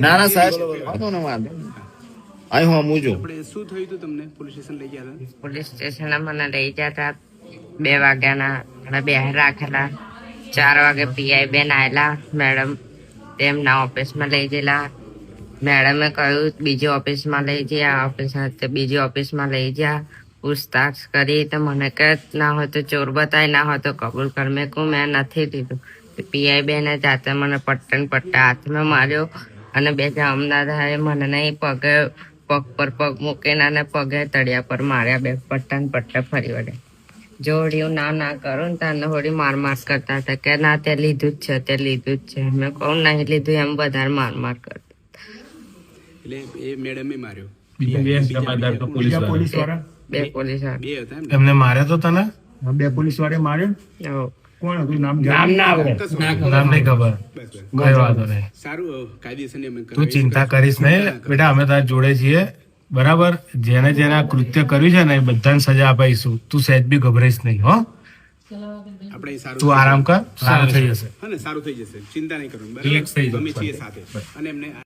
ના ના સાહેબ વાંધો ને વાંધો અહીં હું મૂજો શું થયું હતું તમને પોલીસ સ્ટેશન લઈ ગયા હતા? પોલીસ સ્ટેશન મને લઈ જતા 2 વાગ્યાના મને બેહાર રાખેલા. 4 વાગે પીઆઈ બેન આવેલા. મેડમ તેમના ઓફિસમાં લઈ ગયેલા. મેડમે કહ્યું બીજી ઓફિસમાં લઈ ગયા. બીજી ઓફિસમાં લઈ ગયા. પૂછતાછ કરી તો મને કે ના હોય તો ચોર બતાય, ના હોય તો કબૂલ કર. મેં કહું મેં નથી લીધું. પીઆઈ બેને જાતે મને પટ્ટા હાથમાં માર્યો અને 2 જામદારે મને નહીં પગ પર પગ મૂકીને અને પગે તળિયા પર માર્યા. 2 પટ્ટા ફરી વળે. જોડ્યું ના કરું ને તને થોડી માર કરતા હતા કે ના તે લીધું જ છે. મેં કહું નહીં લીધું એમ વધારે માર કરતા. એટલે એ મેડમે માર્યો. 2 પોલીસ વાળા 2 પોલીસ બે હતા એમ? એમને માર્યો તો તને? 2 પોલીસ વાળે માર્યો. કોણ હતું? નામ નામ નહીં ખબર. કઈ વાંધો નહીં. સારું, કાયદેસર અમે તું ચિંતા કરીશ નહીં બેટા, અમે તારા જોડે છીએ બરાબર. જેને આ કૃત્ય કર્યું છે ને એ બધાને સજા અપાઈશું. તું સહેજ બી ગભરાઈશ નહીં હો. આપણે સારું તું આરામ કર, સારું થઈ જશે. હા ને, સારું થઈ જશે. ચિંતા નહીં કરવાની, Relax થઈ બરાબર? જાઓ. અમે છીએ સાથે અને એમને